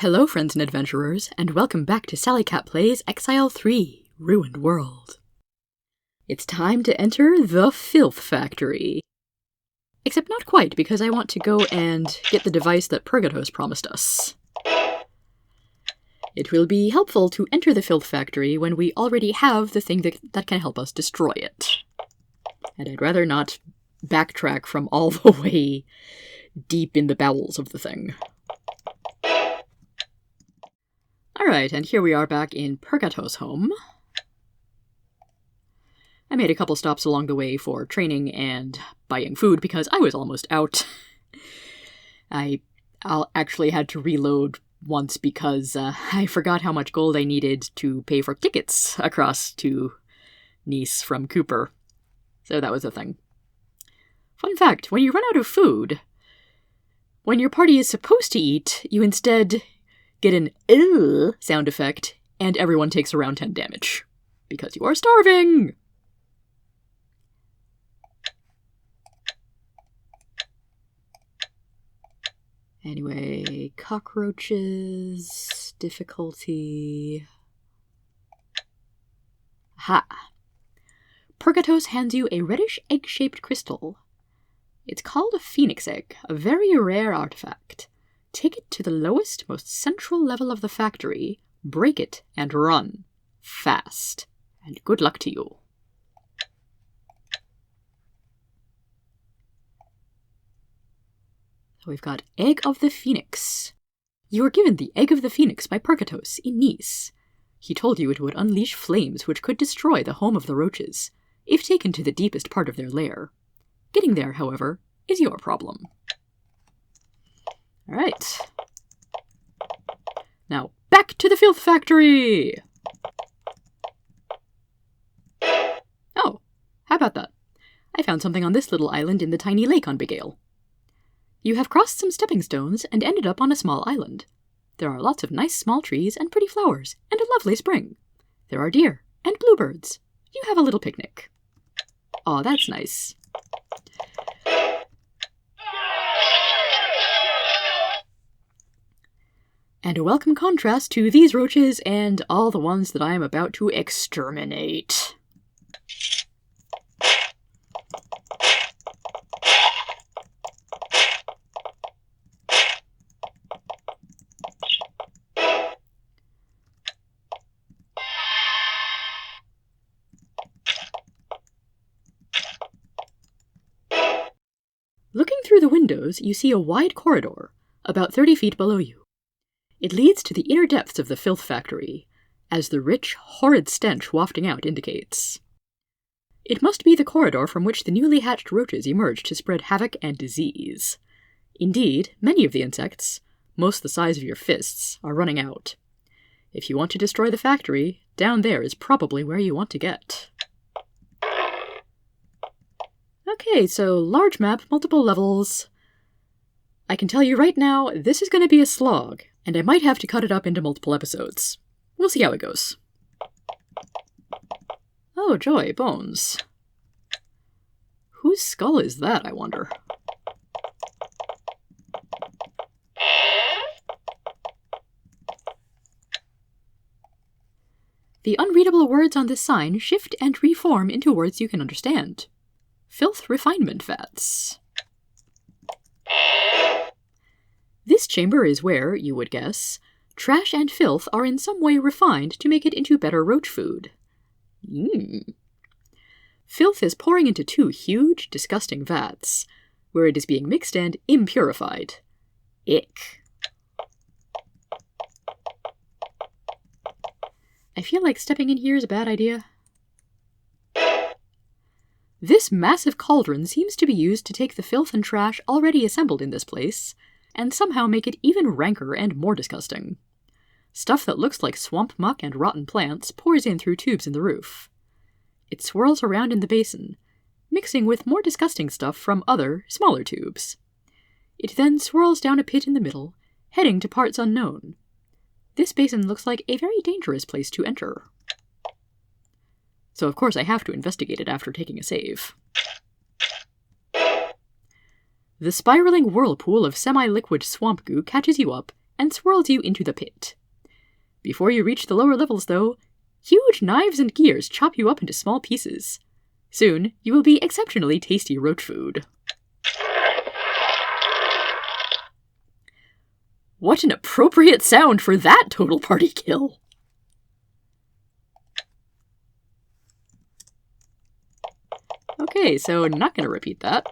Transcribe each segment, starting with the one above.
Hello friends and adventurers, and welcome back to Sally Cat Plays Exile 3, Ruined World. It's time to enter the Filth Factory. Except not quite, because I want to go and get the device that Purgatos promised us. It will be helpful to enter the Filth Factory when we already have the thing that can help us destroy it. And I'd rather not backtrack from all the way deep in the bowels of the thing. Alright, and here we are back in Purgatos' home. I made a couple stops along the way for training and buying food because I was almost out. I actually had to reload once because I forgot how much gold I needed to pay for tickets across to Nice from Cooper. So that was a thing. Fun fact, when you run out of food, when your party is supposed to eat, you instead get an sound effect, and everyone takes around 10 damage. Because you are starving! Anyway, cockroaches, difficulty... Ha! Purgatos hands you a reddish egg-shaped crystal. It's called a phoenix egg, a very rare artifact. Take it to the lowest, most central level of the factory, break it, and run. Fast. And good luck to you. So we've got Egg of the Phoenix. You were given the Egg of the Phoenix by Purgatos in Nice. He told you it would unleash flames which could destroy the home of the roaches, if taken to the deepest part of their lair. Getting there, however, is your problem. Alright. Now, back to the Filth Factory! Oh, how about that? I found something on this little island in the tiny lake on Exile. You have crossed some stepping stones and ended up on a small island. There are lots of nice small trees and pretty flowers, and a lovely spring. There are deer and bluebirds. You have a little picnic. Aw, that's nice. And a welcome contrast to these roaches and all the ones that I am about to exterminate. Looking through the windows, you see a wide corridor, about 30 feet below you. It leads to the inner depths of the Filth Factory, as the rich, horrid stench wafting out indicates. It must be the corridor from which the newly hatched roaches emerge to spread havoc and disease. Indeed, many of the insects, most the size of your fists, are running out. If you want to destroy the factory, down there is probably where you want to get. Okay, so large map, multiple levels. I can tell you right now, this is going to be a slog, and I might have to cut it up into multiple episodes. We'll see how it goes. Oh, joy, bones. Whose skull is that, I wonder? The unreadable words on this sign shift and reform into words you can understand. Filth refinement vats. This chamber is where, you would guess, trash and filth are in some way refined to make it into better roach food. Filth is pouring into two huge, disgusting vats, where it is being mixed and impurified. Ick. I feel like stepping in here is a bad idea. This massive cauldron seems to be used to take the filth and trash already assembled in this place, and somehow make it even ranker and more disgusting. Stuff that looks like swamp muck and rotten plants pours in through tubes in the roof. It swirls around in the basin, mixing with more disgusting stuff from other, smaller tubes. It then swirls down a pit in the middle, heading to parts unknown. This basin looks like a very dangerous place to enter. So of course I have to investigate it after taking a save. The spiraling whirlpool of semi-liquid swamp goo catches you up and swirls you into the pit. Before you reach the lower levels, though, huge knives and gears chop you up into small pieces. Soon, you will be exceptionally tasty roach food. What an appropriate sound for that total party kill! Okay, so not gonna repeat that.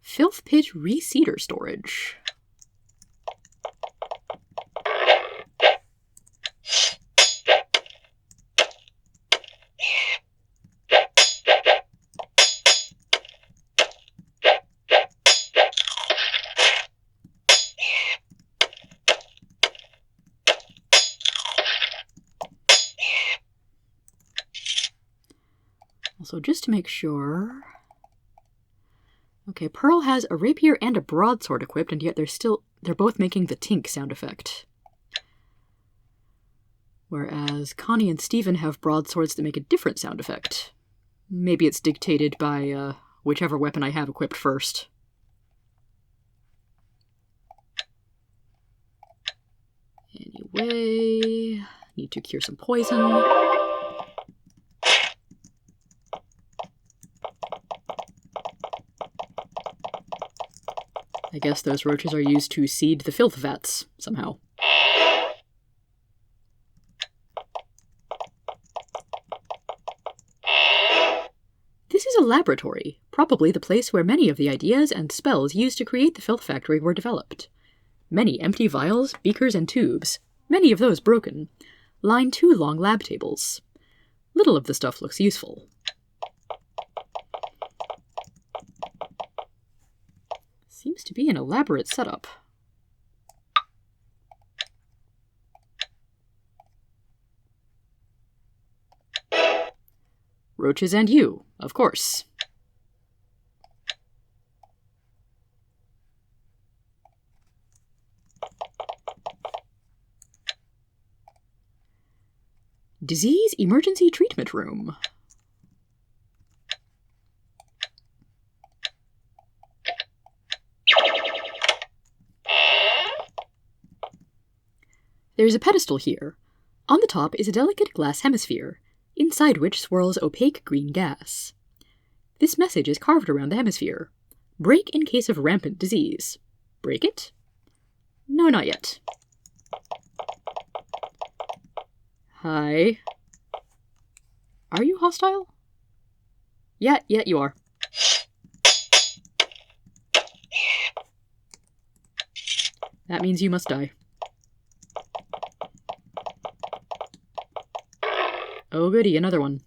Filth Pit Reseeder Storage. Also, just to make sure... Okay, Pearl has a rapier and a broadsword equipped, and yet they're both making the tink sound effect. Whereas Connie and Steven have broadswords that make a different sound effect. Maybe it's dictated by whichever weapon I have equipped first. Anyway, need to cure some poison. I guess those roaches are used to seed the filth vats, somehow. This is a laboratory, probably the place where many of the ideas and spells used to create the filth factory were developed. Many empty vials, beakers, and tubes, many of those broken, line 2 long lab tables. Little of the stuff looks useful. Seems to be an elaborate setup. Roaches and you, of course. Disease Emergency Treatment Room. There's a pedestal here. On the top is a delicate glass hemisphere, inside which swirls opaque green gas. This message is carved around the hemisphere. Break in case of rampant disease. Break it? No, not yet. Hi. Are you hostile? Yeah, you are. That means you must die. Oh goody, another one.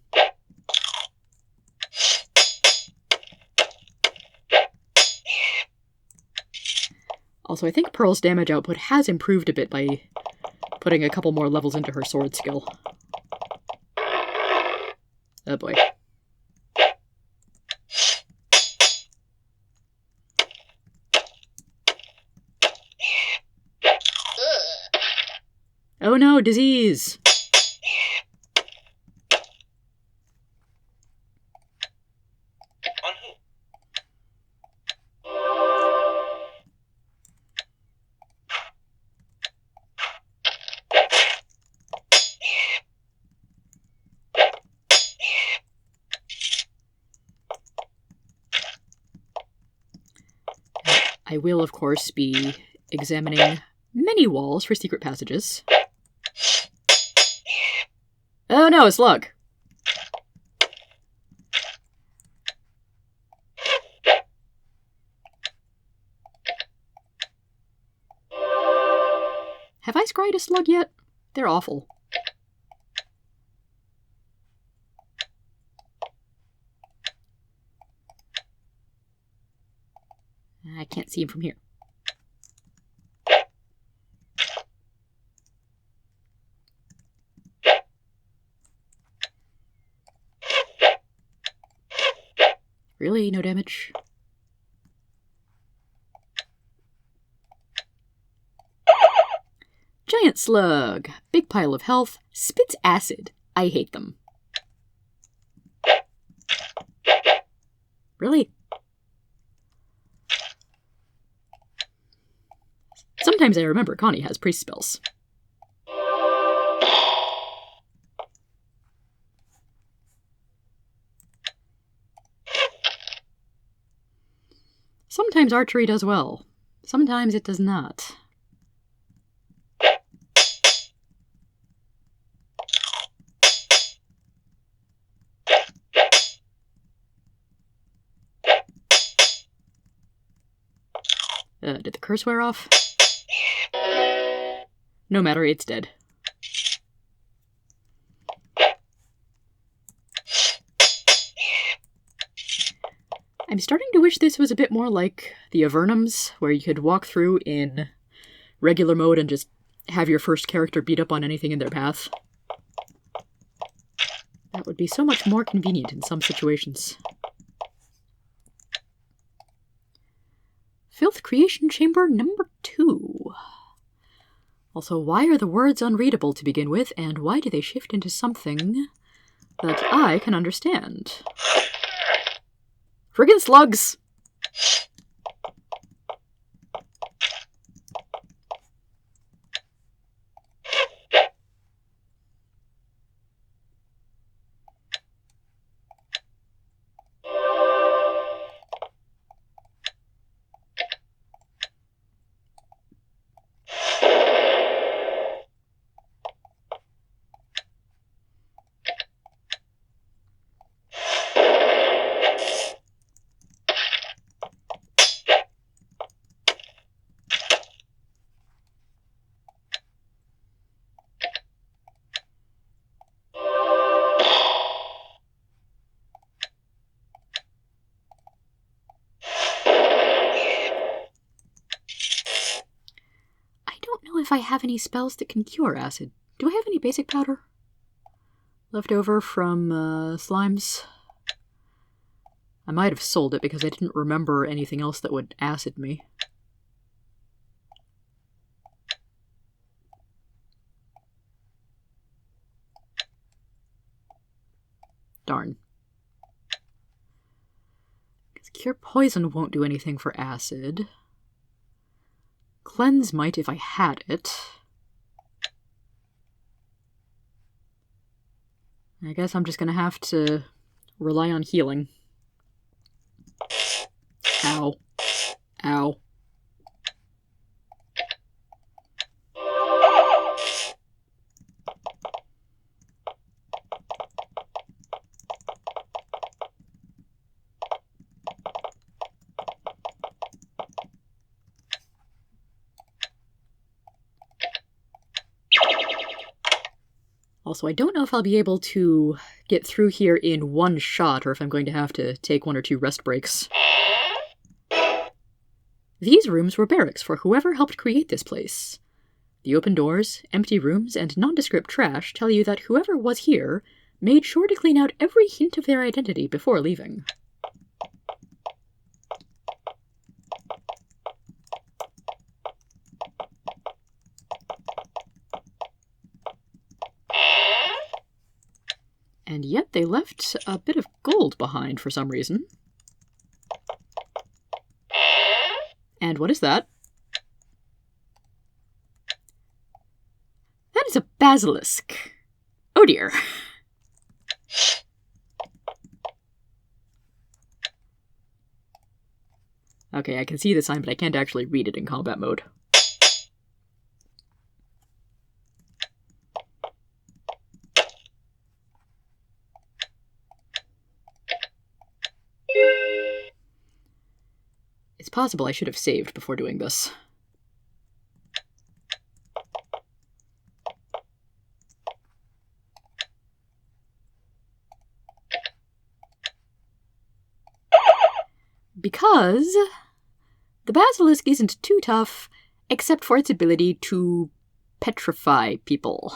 Also, I think Pearl's damage output has improved a bit by putting a couple more levels into her sword skill. Oh boy. Oh no, disease! I will, of course, be examining many walls for secret passages. Oh no, a slug! Have I scryed a slug yet? They're awful. I can't see him from here. Really? No damage? Giant slug. Big pile of health. Spits acid. I hate them. Really? Sometimes I remember Connie has priest spells. Sometimes archery does well. Sometimes it does not. Did the curse wear off? No matter, it's dead. I'm starting to wish this was a bit more like the Avernums, where you could walk through in regular mode and just have your first character beat up on anything in their path. That would be so much more convenient in some situations. Filth Creation Chamber number 2. Also, why are the words unreadable to begin with, and why do they shift into something that I can understand? Friggin' slugs! If I have any spells that can cure acid. Do I have any basic powder left over from slimes? I might have sold it because I didn't remember anything else that would acid me. Darn. Because cure poison won't do anything for acid. Cleanse might if I had it. I guess I'm just gonna have to rely on healing. Ow. Ow. Also, I don't know if I'll be able to get through here in one shot, or if I'm going to have to take 1 or 2 rest breaks. These rooms were barracks for whoever helped create this place. The open doors, empty rooms, and nondescript trash tell you that whoever was here made sure to clean out every hint of their identity before leaving. And yet they left a bit of gold behind for some reason. And what is that? That is a basilisk. Oh dear. Okay, I can see the sign, but I can't actually read it in combat mode. It's possible I should have saved before doing this. Because the basilisk isn't too tough, except for its ability to petrify people.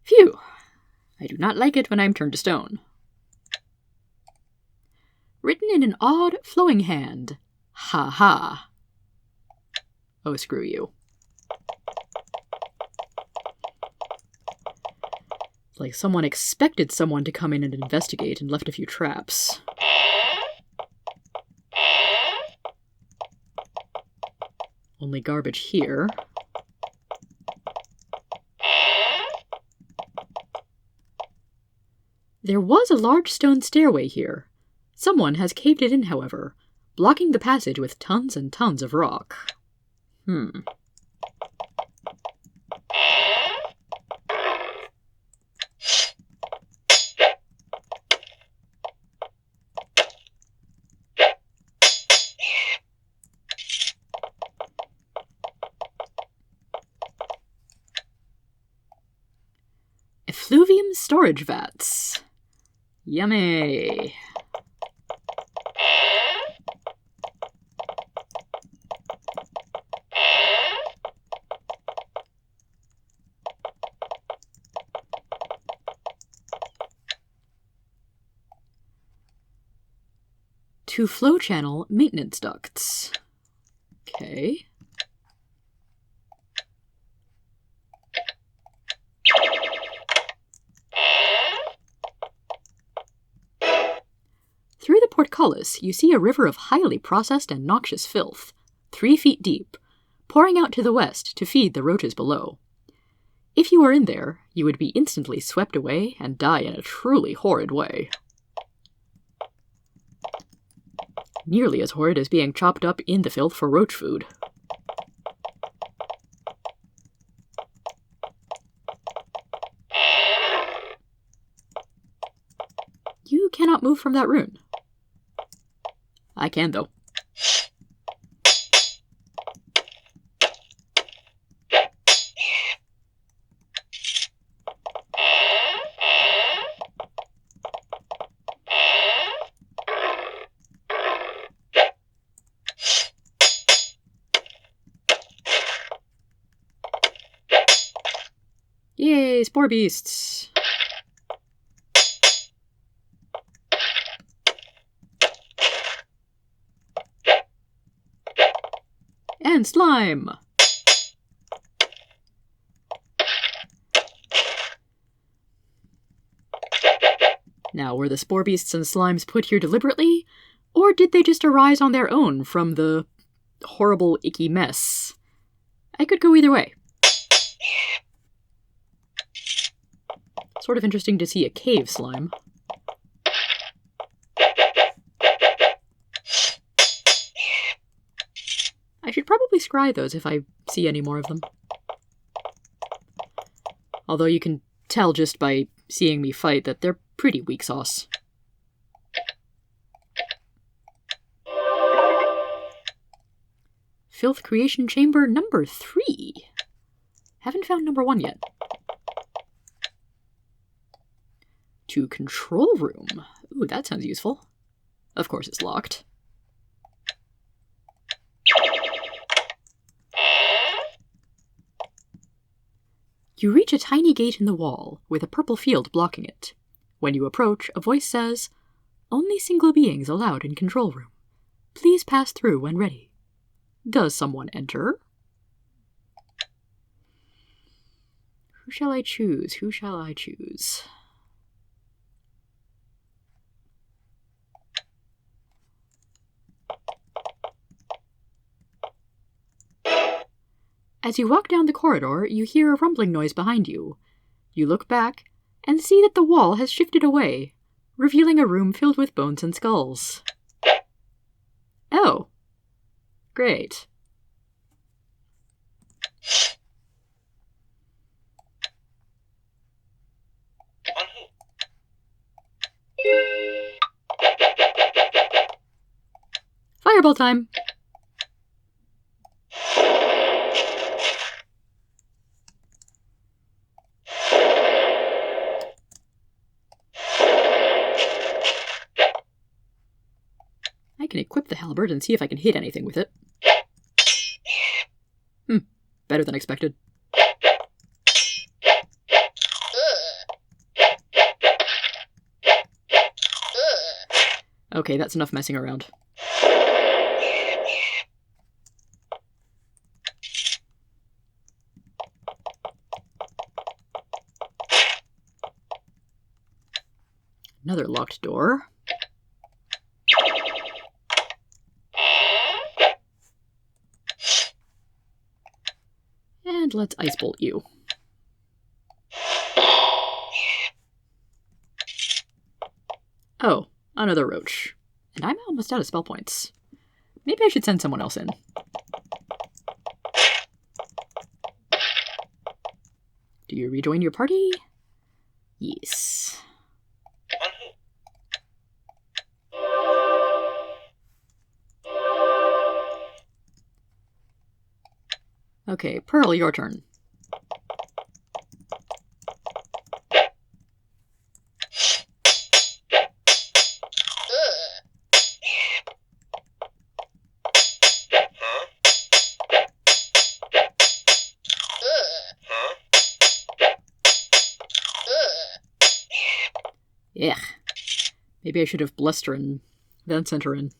Phew. I do not like it when I'm turned to stone. Written in an odd, flowing hand. Ha ha. Oh, screw you. Like someone expected someone to come in and investigate and left a few traps. Only garbage here. There was a large stone stairway here. Someone has caved it in, however, blocking the passage with tons and tons of rock. Effluvium storage vats. Yummy. To flow channel maintenance ducts. Okay. Through the portcullis, you see a river of highly processed and noxious filth, 3 feet deep, pouring out to the west to feed the roaches below. If you were in there, you would be instantly swept away and die in a truly horrid way. Nearly as horrid as being chopped up in the filth for roach food. You cannot move from that rune. I can, though. Yay, spore beasts! And slime! Now, were the spore beasts and slimes put here deliberately, or did they just arise on their own from the horrible, icky mess? I could go either way. Sort of interesting to see a cave slime. I should probably scry those if I see any more of them. Although you can tell just by seeing me fight that they're pretty weak sauce. Filth Creation Chamber number 3. Haven't found number 1 yet. To control room. Ooh, that sounds useful. Of course it's locked. You reach a tiny gate in the wall, with a purple field blocking it. When you approach, a voice says, "Only single beings allowed in control room. Please pass through when ready." Does someone enter? Who shall I choose? Who shall I choose? As you walk down the corridor, you hear a rumbling noise behind you. You look back and see that the wall has shifted away, revealing a room filled with bones and skulls. Oh. Great. Fireball time! I can equip the halberd and see if I can hit anything with it. Better than expected. Okay, that's enough messing around. Another locked door. And let's ice bolt you. Oh, another roach. And I'm almost out of spell points. Maybe I should send someone else in. Do you rejoin your party? Yes. Okay, Pearl, your turn. Yeah. Maybe I should have blessed her and then sent her in.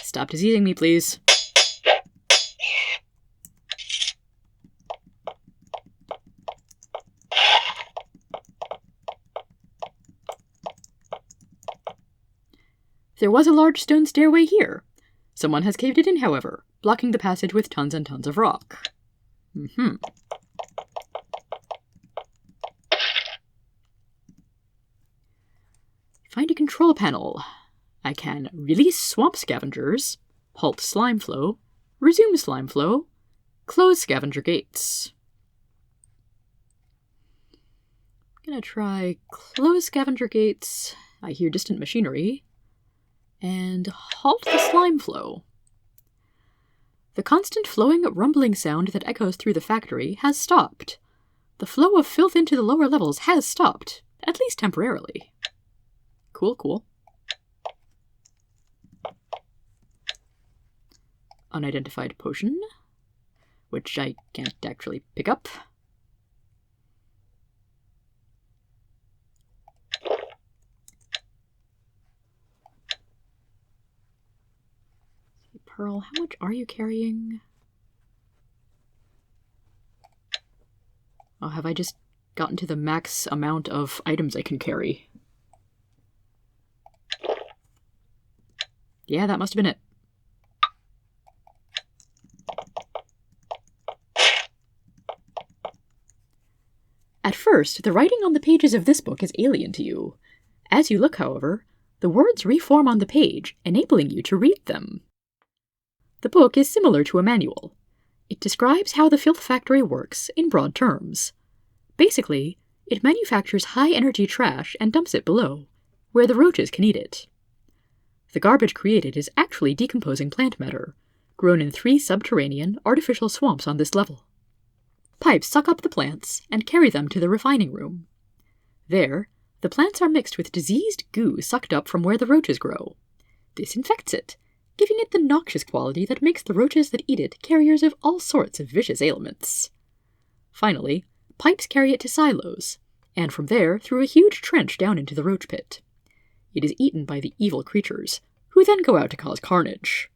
Stop diseasing me, please. There was a large stone stairway here. Someone has caved it in, however, blocking the passage with tons and tons of rock. Find a control panel. I can release swamp scavengers, halt slime flow, resume slime flow, close scavenger gates. I'm gonna try close scavenger gates. I hear distant machinery. And halt the slime flow. The constant flowing, rumbling sound that echoes through the factory has stopped. The flow of filth into the lower levels has stopped, at least temporarily. Cool, cool. Unidentified potion, which I can't actually pick up. Pearl, how much are you carrying? Oh, have I just gotten to the max amount of items I can carry? Yeah, that must have been it. At first, the writing on the pages of this book is alien to you. As you look, however, the words reform on the page, enabling you to read them. The book is similar to a manual. It describes how the filth factory works in broad terms. Basically, it manufactures high-energy trash and dumps it below, where the roaches can eat it. The garbage created is actually decomposing plant matter, grown in 3 subterranean, artificial swamps on this level. Pipes suck up the plants and carry them to the refining room. There, the plants are mixed with diseased goo sucked up from where the roaches grow. This infects it, giving it the noxious quality that makes the roaches that eat it carriers of all sorts of vicious ailments. Finally, pipes carry it to silos, and from there through a huge trench down into the roach pit. It is eaten by the evil creatures, who then go out to cause carnage.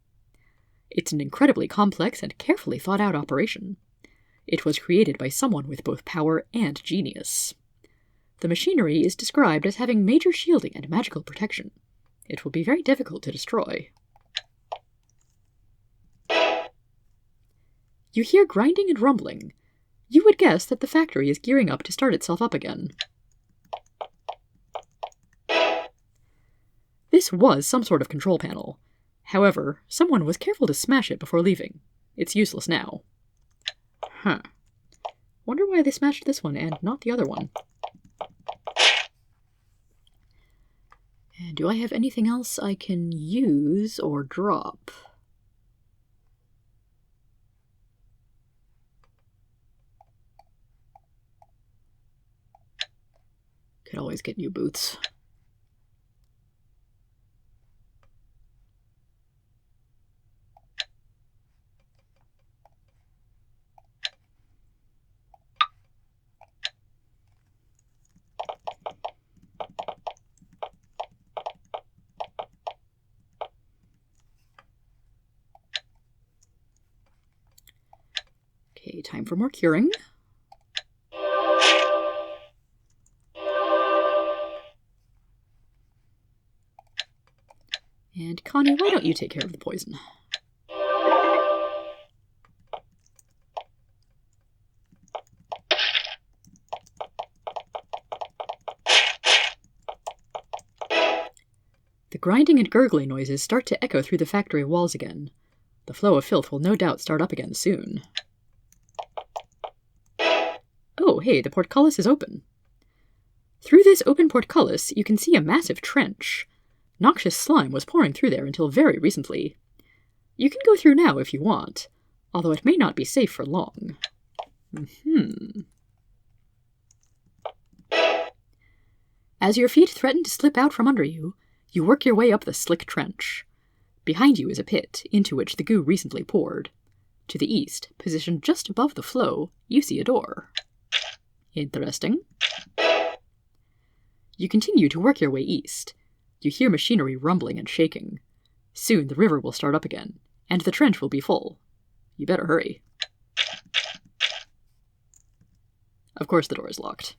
It's an incredibly complex and carefully thought-out operation. It was created by someone with both power and genius. The machinery is described as having major shielding and magical protection. It will be very difficult to destroy. You hear grinding and rumbling. You would guess that the factory is gearing up to start itself up again. This was some sort of control panel. However, someone was careful to smash it before leaving. It's useless now. Wonder why they smashed this one and not the other one. And do I have anything else I can use or drop? Could always get new boots. time for more curing. And Connie, why don't you take care of the poison? The grinding and gurgling noises start to echo through the factory walls again. The flow of filth will no doubt start up again soon. Oh, hey, the portcullis is open. Through this open portcullis, you can see a massive trench. Noxious slime was pouring through there until very recently. You can go through now if you want, although it may not be safe for long. As your feet threaten to slip out from under you, you work your way up the slick trench. Behind you is a pit, into which the goo recently poured. To the east, positioned just above the flow, you see a door. Interesting. You continue to work your way east. You hear machinery rumbling and shaking. Soon the river will start up again, and the trench will be full. You better hurry. Of course the door is locked.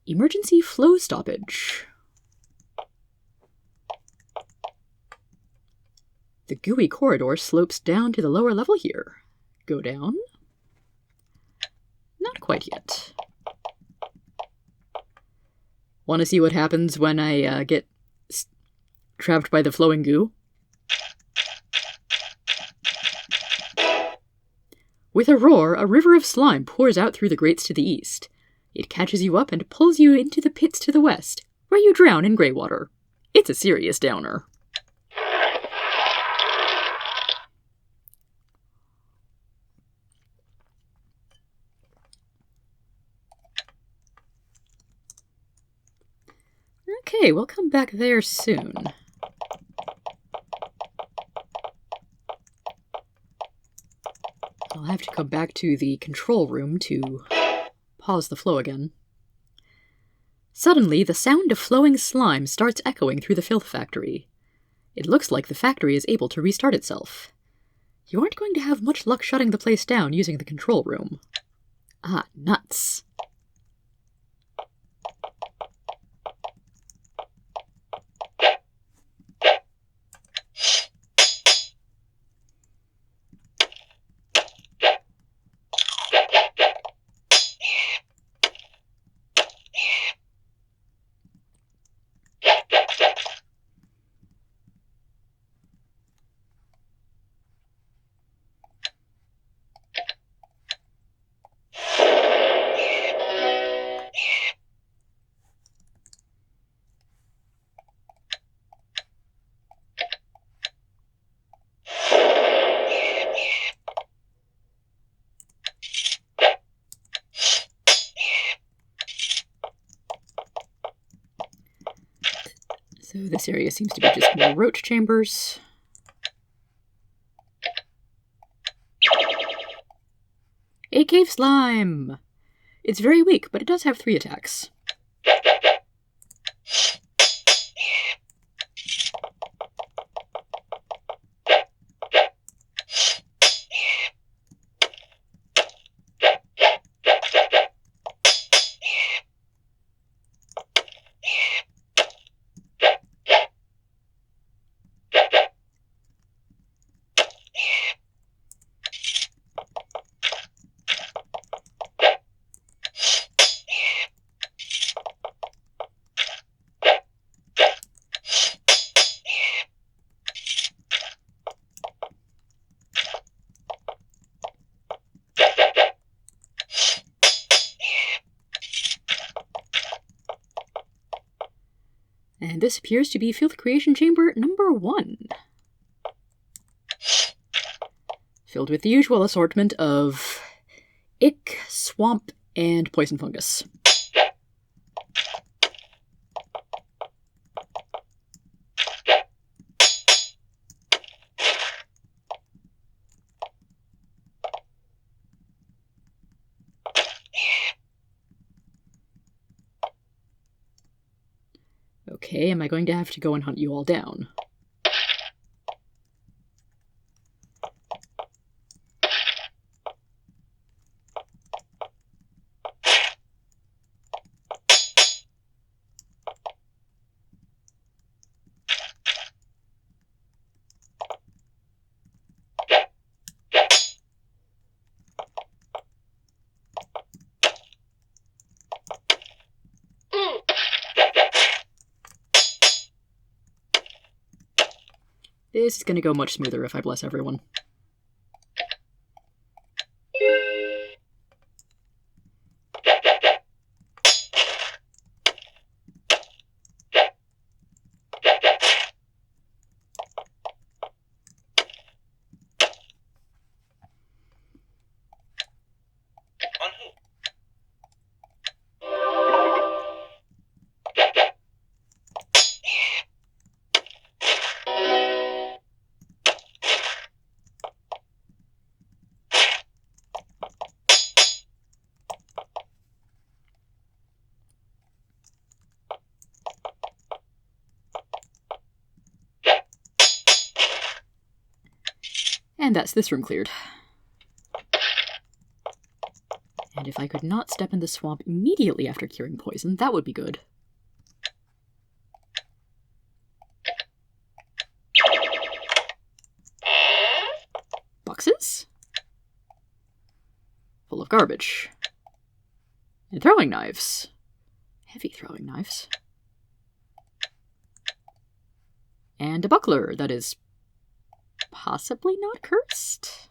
Emergency flow stoppage. The gooey corridor slopes down to the lower level here. Go down? Not quite yet. Want to see what happens when I get trapped by the flowing goo? With a roar, a river of slime pours out through the grates to the east. It catches you up and pulls you into the pits to the west, where you drown in grey water. It's a serious downer. Okay, we'll come back there soon. I'll have to come back to the control room to pause the flow again. Suddenly, the sound of flowing slime starts echoing through the filth factory. It looks like the factory is able to restart itself. You aren't going to have much luck shutting the place down using the control room. Ah, nuts. So this area seems to be just more roach chambers. A cave slime! It's very weak, but it does have 3 attacks. And this appears to be Filth Creation Chamber number 1. Filled with the usual assortment of ick, swamp, and poison fungus. Okay, am I going to have to go and hunt you all down? This is going to go much smoother if I bless everyone. And that's this room cleared. And if I could not step in the swamp immediately after curing poison, that would be good. Boxes? Full of garbage. And throwing knives. Heavy throwing knives. And a buckler that is possibly not cursed?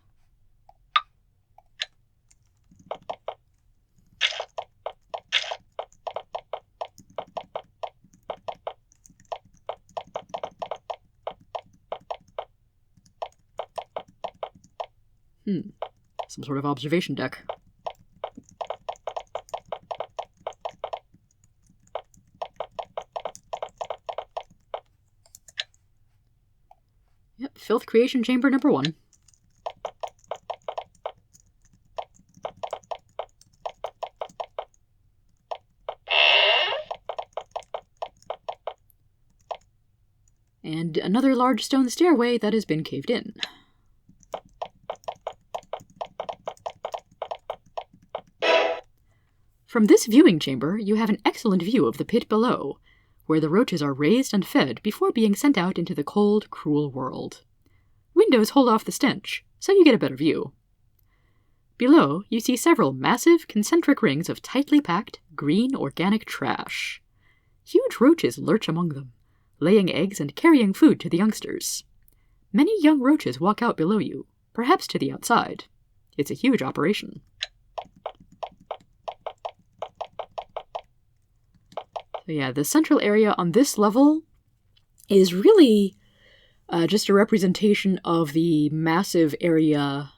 Some sort of observation deck. Yep, Filth Creation Chamber number 1. And another large stone stairway that has been caved in. From this viewing chamber, you have an excellent view of the pit below, where the roaches are raised and fed before being sent out into the cold, cruel world. Windows hold off the stench, so you get a better view. Below, you see several massive, concentric rings of tightly packed, green, organic trash. Huge roaches lurch among them, laying eggs and carrying food to the youngsters. Many young roaches walk out below you, perhaps to the outside. It's a huge operation. So yeah, the central area on this level is really just a representation of the massive area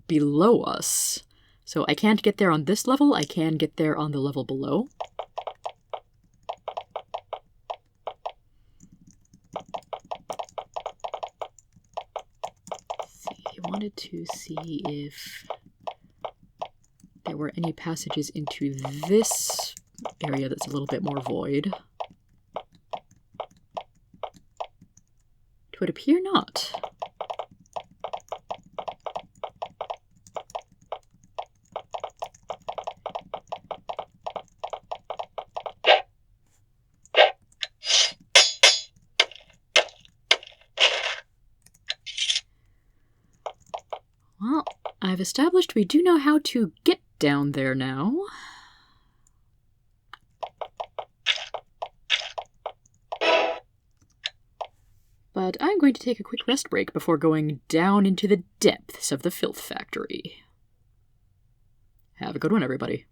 below us. So I can't get there on this level, I can get there on the level below. Let's see, I wanted to see if there were any passages into this area that's a little bit more void. It would appear not. Well, I've established we do know how to get down there now. But I'm going to take a quick rest break before going down into the depths of the Filth Factory. Have a good one, everybody.